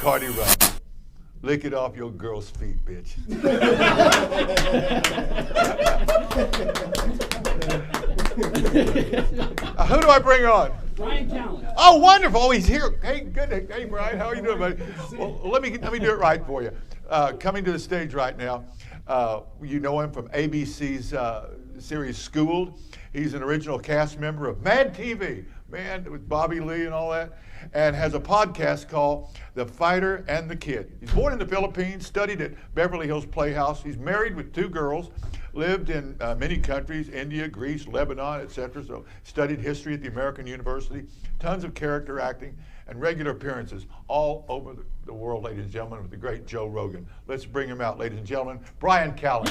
Bacardi rum. Lick it off your girl's feet, bitch. Who do I bring on? Bryan Callen. Oh, wonderful. Oh, he's here. Hey, good. Hey, Bryan, how are you doing, buddy? Well, let me do it right for you. Coming to the stage right now, you know him from ABC's series Schooled. He's an original cast member of Mad TV, man, with Bobby Lee and all that, and has a podcast called The Fighter and the Kid. He's born in the Philippines, studied at Beverly Hills Playhouse. He's married with 2 girls, lived in many countries, India, Greece, Lebanon, etc. So studied history at the American University, tons of character acting, and regular appearances all over the world, ladies and gentlemen, with the great Joe Rogan. Let's bring him out, ladies and gentlemen. Bryan Callen.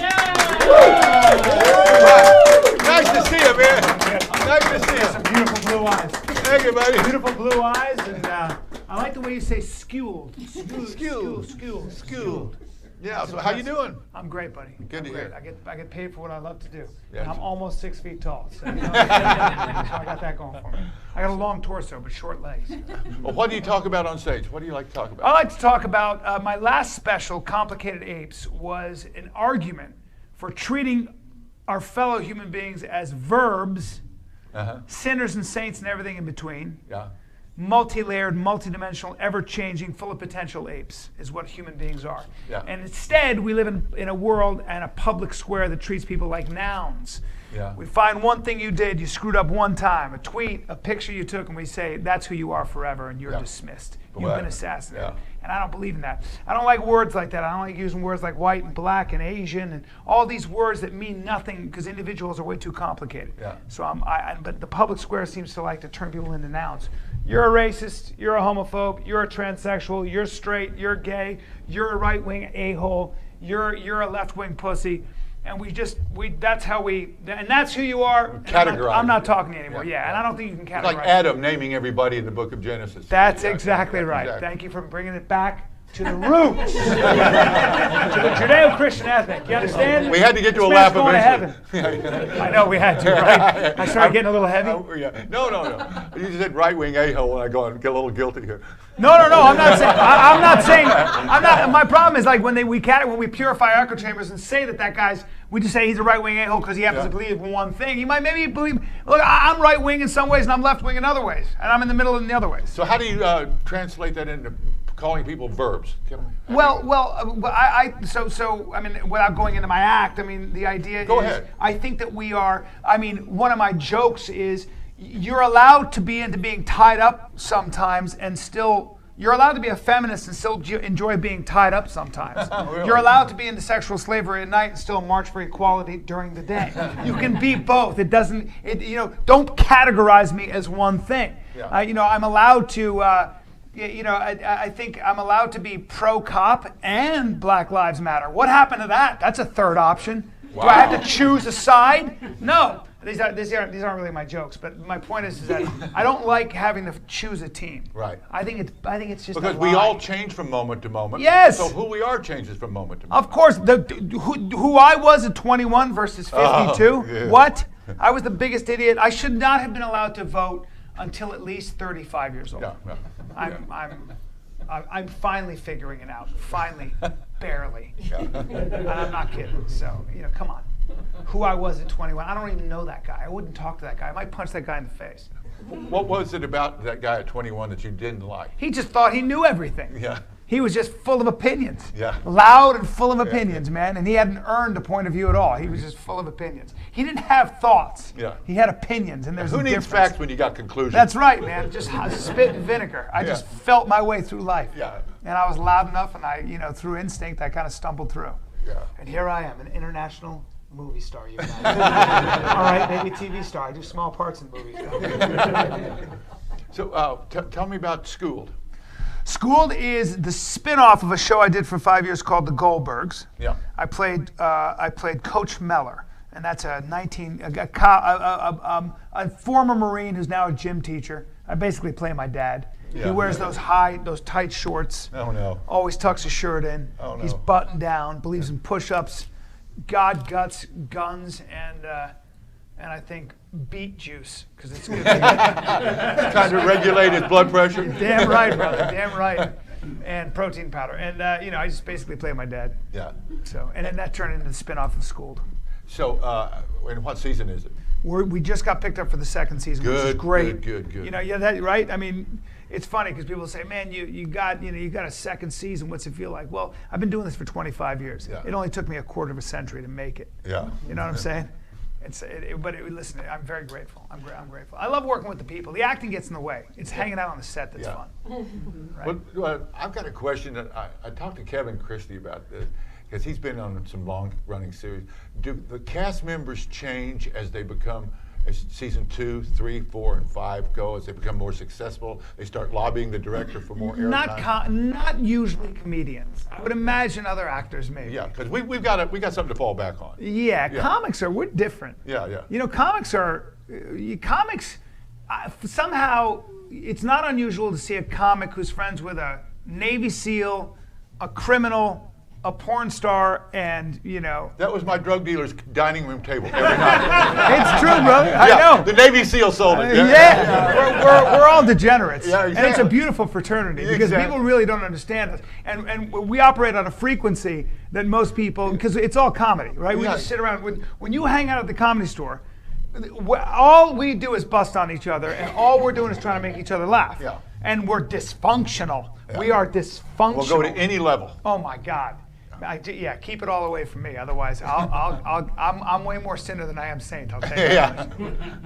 Nice to see you, man. Nice to see you. Some beautiful blue eyes. Thank you, buddy. Beautiful blue eyes, and I like the way you say skewed. Skewed. Yeah, so how you doing? I'm great, buddy. Good to hear. I get paid for what I love to do. Yeah. And I'm almost 6 feet tall, so, so I got that going for me. I got a long torso, but short legs. Well, what do you talk about on stage? What do you like to talk about? I like to talk about my last special, Complicated Apes, was an argument for treating our fellow human beings as verbs, sinners and saints and everything in between. Yeah. Multi-layered, multi-dimensional, ever-changing, full of potential apes is what human beings are. Yeah. And instead, we live in a world and a public square that treats people like nouns. Yeah. We find one thing you did, you screwed up one time, a tweet, a picture you took, and we say, that's who you are forever, and you're dismissed. You've been assassinated. Yeah. And I don't believe in that. I don't like words like that. I don't like using words like white and black and Asian and all these words that mean nothing because individuals are way too complicated. Yeah. So but the public square seems to like to turn people into nouns. You're a racist, you're a homophobe, you're a transsexual, you're straight, you're gay, you're a right-wing a-hole, you're a left-wing pussy. And that's who you are. Categorize. I'm not talking to you anymore. Yeah, and I don't think you can categorize. It's like Adam naming everybody in the book of Genesis. That's exactly right. Exactly. Thank you for bringing it back to the roots, to the Judeo-Christian ethic. You understand? We had to get to a This lap man's going to eventually. heaven. I know we had to, right? I started getting a little heavy. Yeah. No. You just said right-wing a-hole, and I go and get a little guilty here. No. I'm not saying. My problem is like when we purify echo chambers and say that guy's. We just say he's a right-wing a-hole because he happens to believe in one thing. He might maybe believe. Look, I'm right-wing in some ways and I'm left-wing in other ways, and I'm in the middle in the other ways. So how do you translate that into calling people verbs? Well, I mean, without going into my act, I mean, the idea Go is, ahead. I think that we are, I mean, one of my jokes is, you're allowed to be into being tied up sometimes and still, you're allowed to be a feminist and still enjoy being tied up sometimes. Really? You're allowed to be into sexual slavery at night and still march for equality during the day. You can be both. It doesn't, don't categorize me as one thing. Yeah. I'm allowed to, I think I'm allowed to be pro-cop and Black Lives Matter. What happened to that? That's a third option. Wow. Do I have to choose a side? No. These aren't really my jokes, but my point is that I don't like having to choose a team. Right. I think it's just Because a we lie. all change from moment to moment. Yes. So who we are changes from moment to moment. Of course, who I was at 21 versus 52. Yeah. What? I was the biggest idiot. I should not have been allowed to vote until at least 35 years old. No. I'm finally figuring it out. Finally, barely. Yeah. And I'm not kidding. So, come on. Who I was at 21. I don't even know that guy. I wouldn't talk to that guy. I might punch that guy in the face. What was it about that guy at 21 that you didn't like? He just thought he knew everything. Yeah. He was just full of opinions. Yeah. Loud and full of opinions, man. And he hadn't earned a point of view at all. He was just full of opinions. He didn't have thoughts. Yeah. He had opinions, and there's Who a needs difference. facts when you got conclusions? That's right, man. Just spit and vinegar. I just felt my way through life. Yeah. And I was loud enough, and through instinct, I kind of stumbled through. Yeah. And here I am, an international movie star, you guys. All right, maybe a TV star. I do small parts in movies. So tell me about Schooled. Schooled is the spin-off of a show I did for 5 years called The Goldbergs. Yeah. I played Coach Meller, and that's a former Marine who's now a gym teacher. I basically play my dad. Yeah. He wears those tight shorts. Oh no. Always tucks his shirt in. Oh, no. He's buttoned down. Believes in push-ups, God, guts, guns, and I think beet juice, because it's good. Kind of regulate his blood pressure. Damn right, brother. Damn right. And protein powder. And, I just basically play my dad. Yeah. So, and then that turned into the spin-off of Schooled. So, and what season is it? We just got picked up for the second season, which is great. Good. That right? I mean, it's funny because people say, "Man, you got a second season. What's it feel like?" Well, I've been doing this for 25 years. Yeah. It only took me a quarter of a century to make it. Yeah. You know what I'm saying? Listen, I'm very grateful. I'm grateful. I love working with the people. The acting gets in the way. It's hanging out on the set that's fun. Right? Well, I've got a question that I talked to Kevin Christie about this, because he's been on some long-running series. Do the cast members change as they become, as season 2, 3, 4, and 5 go, as they become more successful? They start lobbying the director for more airtime? Not usually comedians. I would imagine other actors maybe. Yeah, because we got something to fall back on. Yeah, comics we're different. Yeah. Comics somehow it's not unusual to see a comic who's friends with a Navy SEAL, a criminal, a porn star, and That was my drug dealer's dining room table every night. It's true, brother. I know. The Navy SEAL sold it. We're all degenerates. Yeah, exactly. And it's a beautiful fraternity because people really don't understand us. And we operate on a frequency that most people, because it's all comedy, right? We just sit around. When you hang out at the Comedy Store, all we do is bust on each other, and all we're doing is trying to make each other laugh. Yeah. And we're dysfunctional. Yeah. We are dysfunctional. We'll go to any level. Oh my God. Keep it all away from me. Otherwise, I'm way more sinner than I am saint. I'll tell you that.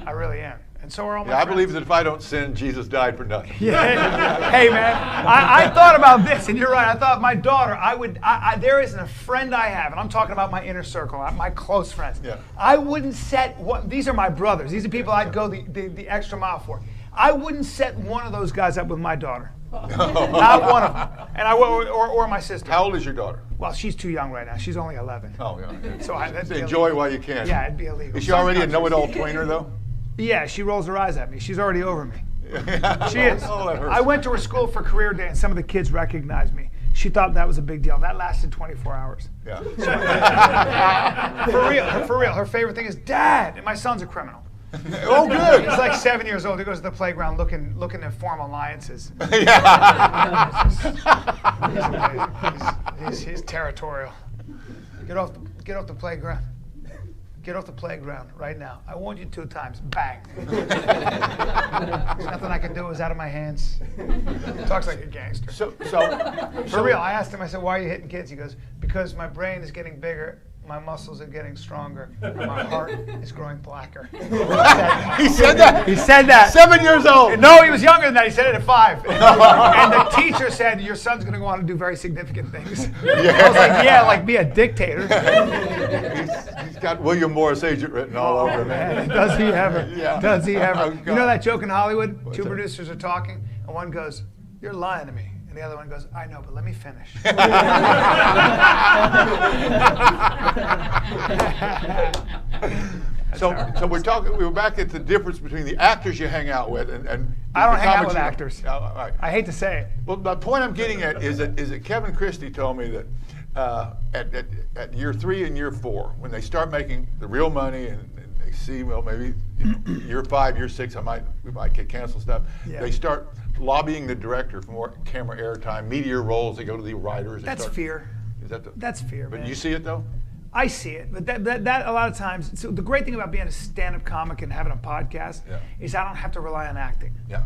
I really am. And so are all my friends. I believe that if I don't sin, Jesus died for nothing. Yeah. Hey, man, I thought about this, and you're right. I thought my daughter, there isn't a friend I have, and I'm talking about my inner circle, my close friends. Yeah. I wouldn't set, these are my brothers. These are people I'd go the extra mile for. I wouldn't set one of those guys up with my daughter. Not one of them. And or my sister. How old is your daughter? Well, she's too young right now. She's only 11. Oh, yeah. So enjoy while you can. Yeah, it'd be illegal. Is she already a know-it-all tweener, though? Yeah, she rolls her eyes at me. She's already over me. She is. Oh, that hurts. I went to her school for career day, and some of the kids recognized me. She thought that was a big deal. That lasted 24 hours. Yeah. For real. Her favorite thing is Dad, and my son's a criminal. Oh, good. He's like 7 years old. He goes to the playground looking to form alliances. He's territorial. Get off the playground. Get off the playground right now. I warned you 2 times. Bang. There's nothing I can do. It was out of my hands. Talks like a gangster. For real, I asked him, I said, why are you hitting kids? He goes, because my brain is getting bigger, my muscles are getting stronger, and my heart is growing blacker. He said that? He said that. 7 years old. No, he was younger than that. He said it at 5. And the teacher said, your son's going to go on to do very significant things. Yeah. I was like, yeah, like be a dictator. He's got William Morris agent written all over him. Man, does he ever? Yeah. Does he ever? Oh, you know that joke in Hollywood? What's 2 that? producers are talking, and one goes, you're lying to me. And the other one goes, I know, but let me finish. So we were back at the difference between the actors you hang out with and I don't the hang out comics with you- actors. All right. I hate to say it. Well, the point I'm getting at is that Kevin Christie told me that at year 3 and year 4, when they start making the real money and they see, well, maybe year 5, year 6, we might get cancel stuff. Yeah. They start lobbying the director for more camera airtime, meteor roles. They go to the writers. That's fear. Is that That's fear, But man. you see it though. I see it, but that a lot of times. So the great thing about being a stand-up comic and having a podcast is I don't have to rely on acting. Yeah.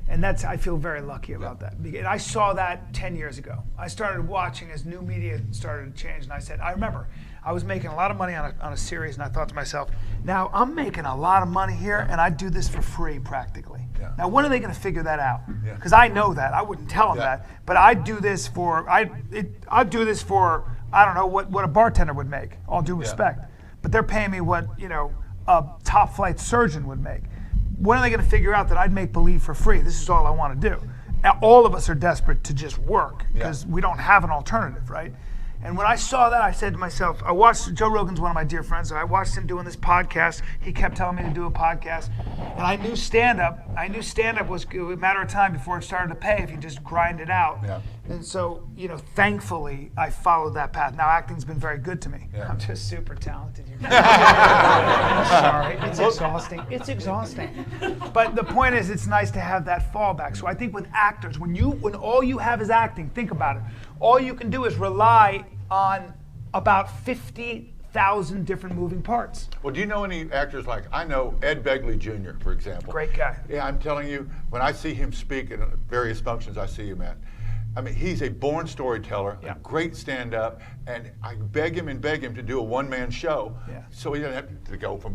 And I feel very lucky about that. And I saw that 10 years ago. I started watching as new media started to change, and I remember I was making a lot of money on a series, and I thought to myself, now I'm making a lot of money here, and I do this for free practically. Yeah. Now when are they going to figure that out? Because I know that. I wouldn't tell them that, but I do this for I don't know what a bartender would make. All due respect, but they're paying me what a top flight surgeon would make. When are they going to figure out that I'd make believe for free? This is all I want to do. Now, all of us are desperate to just work because we don't have an alternative, right? And when I saw that, I said to myself, I watched Joe Rogan's one of my dear friends, so I watched him doing this podcast. He kept telling me to do a podcast. And I knew stand-up was a matter of time before it started to pay if you just grind it out. Yeah. And so, thankfully, I followed that path. Now, acting's been very good to me. Yeah. I'm just super talented. I'm sorry. It's exhausting. It's exhausting. But the point is, it's nice to have that fallback. So I think with actors, when all you have is acting, think about it. All you can do is rely on about 50,000 different moving parts. Well, do you know any actors like, I know Ed Begley Jr., for example. Great guy. Yeah, I'm telling you, when I see him speak at various functions I see him at, I mean, he's a born storyteller, a great stand-up, and I beg him to do a one-man show, so he doesn't have to go from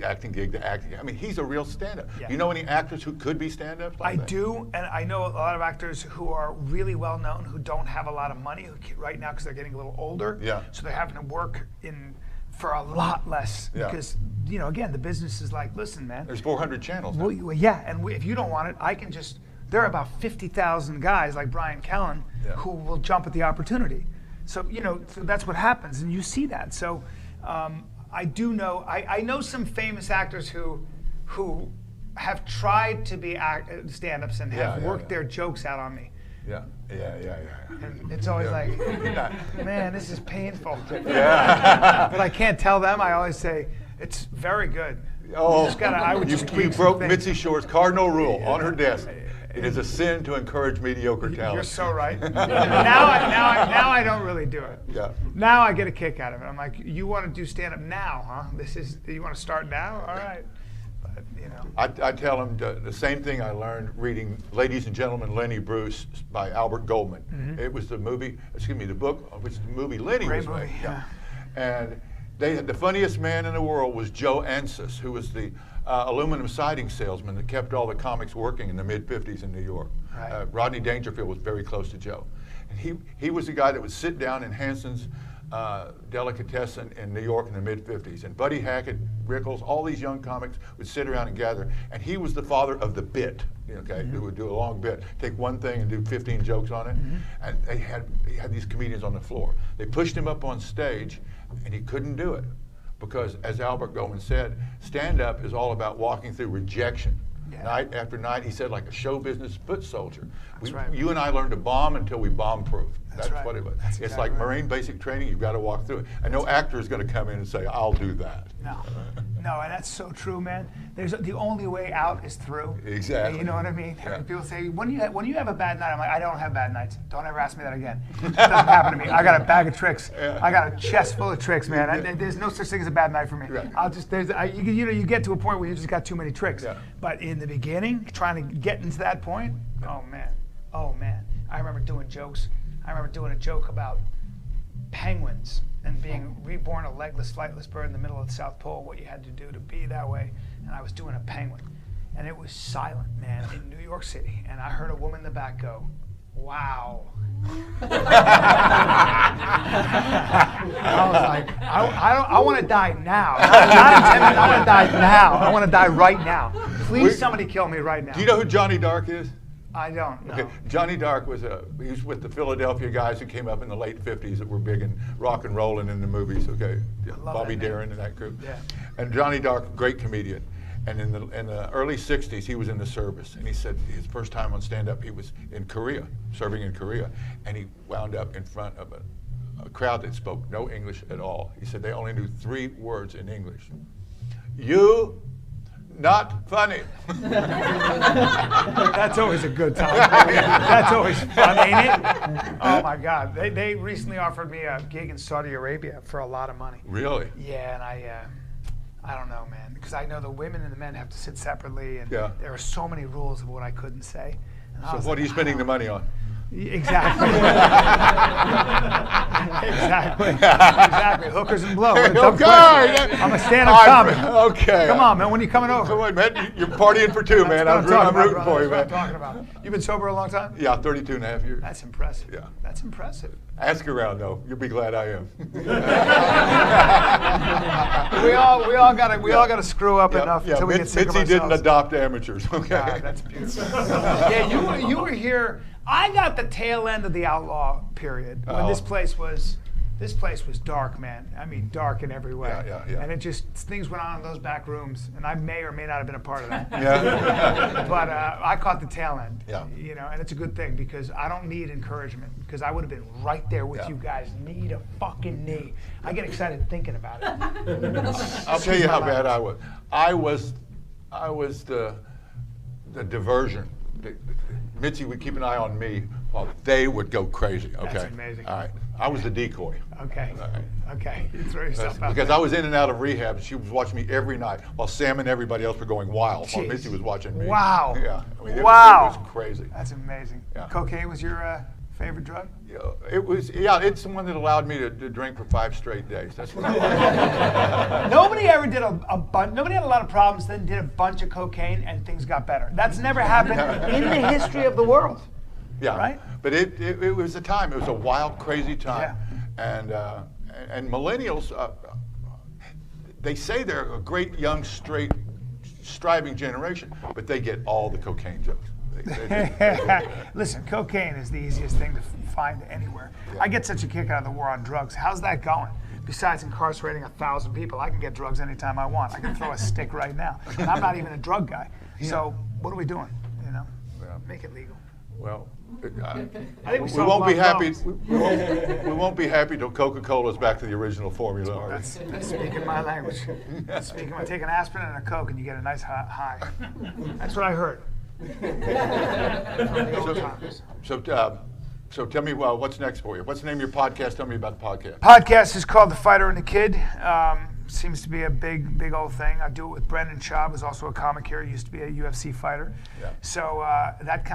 acting gig to acting. I mean, he's a real stand-up. Yeah. You know any actors who could be stand-ups like that? I do, and I know a lot of actors who are really well-known, who don't have a lot of money right now because they're getting a little older, so they're having to work for a lot less because, again, the business is like, listen, man. There's 400 channels now. Well, yeah, and if you don't want it, I can just... There are about 50,000 guys like Bryan Callen who will jump at the opportunity. So, so that's what happens, and you see that. So I do know, I know some famous actors who have tried to be stand-ups and have worked their jokes out on me. Yeah. And it's always like, man, this is painful. Yeah. But I can't tell them. I always say, it's very good. Oh, you broke Mitzi Shore's cardinal rule on her desk. It is a sin to encourage mediocre talent. You're so right. now I don't really do it. Yeah. Now I get a kick out of it. I'm like, you want to do stand-up now, huh? You want to start now? All right. But, I tell them the same thing I learned reading Ladies and Gentlemen, Lenny Bruce by Albert Goldman. Mm-hmm. It was the book of which the movie Lenny was made. Yeah. And they had the funniest man in the world was Joe Ansis, who was the aluminum siding salesman that kept all the comics working in the mid-'50s in New York. Right. Rodney Dangerfield was very close to Joe. And he was the guy that would sit down in Hanson's Delicatessen in New York in the mid-'50s. And Buddy Hackett, Rickles, all these young comics would sit around and gather. And he was the father of the bit, who would do a long bit, take one thing and do 15 jokes on it. And he had these comedians on the floor. They pushed him up on stage, and he couldn't do it. Because, as Albert Goldman said, stand-up is all about walking through rejection. Night after night, he said, like a show business foot soldier. You and I learned to bomb until we bomb-proof. That's what it was. It's like Marine basic training, you've got to walk through it. And no actor is going to come in and say, I'll do that. No, and that's so true, man. The only way out is through. Exactly. You know what I mean? Yeah. People say, when you have a bad night, I'm like, I don't have bad nights. Don't ever ask me that again. It doesn't happen to me. I got a bag of tricks. I got a chest full of tricks, man. There's no such thing as a bad night for me. Right. You get to a point where you just got too many tricks. Yeah. But in the beginning, trying to get into that point, oh man. I remember doing jokes. I remember doing a joke about penguins and being reborn a legless, flightless bird in the middle of the South Pole, what you had to do to be that way. And I was doing a penguin. And it was silent, man, in New York City. And I heard a woman in the back go, wow. I was like, I want to die now. Not in 10 minutes, I want to die now. I want to die right now. Please, somebody kill me right now. Do you know who Johnny Dark is? I don't know. Okay, Johnny Dark he was with the Philadelphia guys who came up in the late 50s that were big in rock and roll and in the movies, okay? Bobby Darin and that group. Yeah. And Johnny Dark, great comedian. And in the early 60s, he was in the service. And he said his first time on stand-up, he was in Korea, serving in Korea. And he wound up in front of a crowd that spoke no English at all. He said they only knew 3 words in English. You, not funny. That's always a good time. That's always fun, ain't it? Oh my God. They recently offered me a gig in Saudi Arabia for a lot of money. Really? Yeah, and I don't know, man, because I know the women and the men have to sit separately, and there are so many rules of what I couldn't say. So what are you spending the money on? Exactly. Exactly. Hookers and blow. Okay. I'm a stand-up comic. Okay. Come on, man. When are you coming over? Come on, man. You're partying for 2, man. I'm rooting for you, man. That's what I'm talking about. You've been sober a long time? Yeah, 32 and a half years. That's impressive. Yeah. That's impressive. Ask around, though. You'll be glad I am. we all gotta screw up enough until we get sick of ourselves. Mitzi didn't adopt amateurs. Okay. God, that's beautiful. Yeah, you were here. I got the tail end of the outlaw period when this place was dark, man. I mean, dark in every way. Yeah. And things went on in those back rooms, and I may or may not have been a part of that. Yeah. But I caught the tail end. Yeah. You know, and it's a good thing because I don't need encouragement because I would have been right there with you guys, knee to fucking knee. I get excited thinking about it. I'll tell you how bad I was. I was the diversion. Mitzi would keep an eye on me while they would go crazy. Okay. That's amazing. All right. I was the decoy. Okay. All right. Okay. You throw yourself out Because there. I was in and out of rehab, and she was watching me every night while Sam and everybody else were going wild. While Jeez. Mitzi was watching me. Wow. Yeah. I mean, it Wow. was crazy. That's amazing. Yeah. Cocaine was your favorite drug? Yeah, it was. Yeah, it's the one that allowed me to drink for 5 straight days. That's what I Nobody ever did a bunch. Nobody had a lot of problems, then did a bunch of cocaine and things got better. That's never happened in the history of the world. Yeah. Right? But it was a time. It was a wild, crazy time. Yeah. And millennials, they say they're a great young, straight, striving generation, but they get all the cocaine jokes. Listen, cocaine is the easiest thing to find anywhere. Yeah. I get such a kick out of the war on drugs. How's that going? Besides incarcerating 1,000 people, I can get drugs anytime I want. I can throw a stick right now. And I'm not even a drug guy. So what are we doing? You know, make it legal. Well, I think we solved won't a be lot of happy. problems. We won't be happy till Coca-Cola's back to the original formula. That's speaking my language. Take an aspirin and a Coke and you get a nice high. That's what I heard. So tell me, what's next for you? What's the name of your podcast? Tell me about the podcast. Podcast is called The Fighter and the Kid. Seems to be a big old thing. I do it with Brendan Schaub, who's also a comic here. He used to be a UFC fighter. Yeah. So that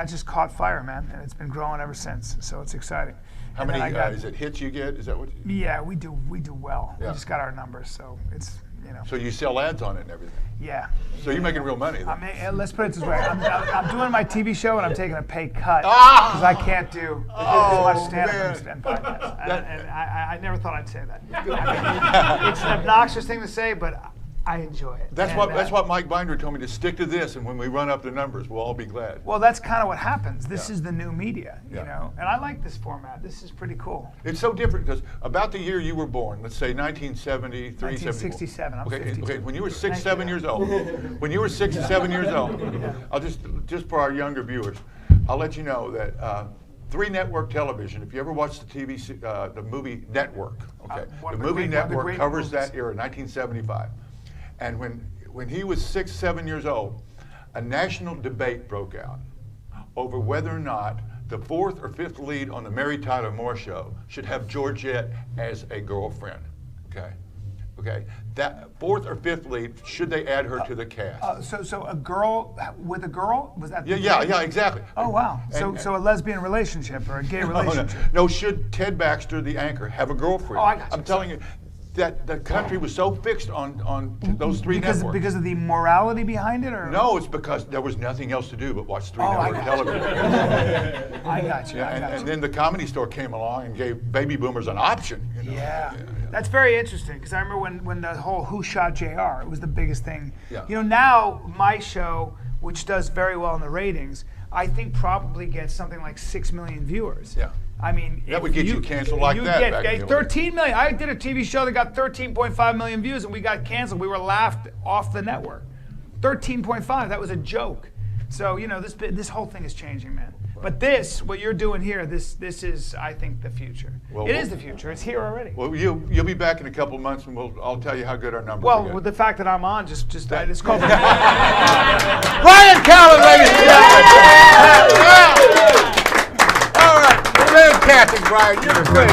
just caught fire, man, and it's been growing ever since. So it's exciting. How many is it hits you get? Is that what? Yeah, we do well. Yeah. We just got our numbers, so it's So you sell ads on it and everything. Yeah. So you're making real money. Then. Let's put it this way: I'm doing my TV show and I'm taking a pay cut because I can't do as much stand-up and podcasts. And I never thought I'd say that. I mean, it's an obnoxious thing to say, but I enjoy it. That's what Mike Binder told me, to stick to this, and when we run up the numbers, we'll all be glad. Well, that's kind of what happens. This is the new media, you know, and I like this format. This is pretty cool. It's so different because about the year you were born, let's say 1973, 1967. I'm 52. Okay. When you were 6, 7 years old, I'll just for our younger viewers, I'll let you know that 3 Network Television. If you ever watched the movie Network, okay, the movie Network covers that era, 1975. And when he was 6, 7 years old, a national debate broke out over whether or not the 4th or 5th lead on the Mary Tyler Moore Show should have Georgette as a girlfriend. Okay. That 4th or 5th lead, should they add her to the cast? So a girl with a girl, was that? Yeah, exactly. Oh wow. So a lesbian relationship or a gay relationship? No, should Ted Baxter, the anchor, have a girlfriend? Oh, I got you. I'm telling you. That the country was so fixed on those 3 networks. Because of the morality behind it, or? No, it's because there was nothing else to do but watch 3 network television. I got you. And then the Comedy Store came along and gave baby boomers an option. You know? Yeah. That's very interesting because I remember when the whole Who Shot JR, it was the biggest thing. Yeah. You know, now my show, which does very well in the ratings, I think probably gets something like 6 million viewers. Yeah. I mean, that would get you canceled like that. Get back in the 13 million. I did a TV show that got 13.5 million views, and we got canceled. We were laughed off the network. 13.5. That was a joke. So this whole thing is changing, man. But what you're doing here, this is, I think, the future. It is the future. It's here already. Well, you'll be back in a couple of months, and I'll tell you how good our numbers are. Well, with the fact that I'm on, it's called. Bryan Callen, ladies and gentlemen. All right, fantastic, Bryan. You're great.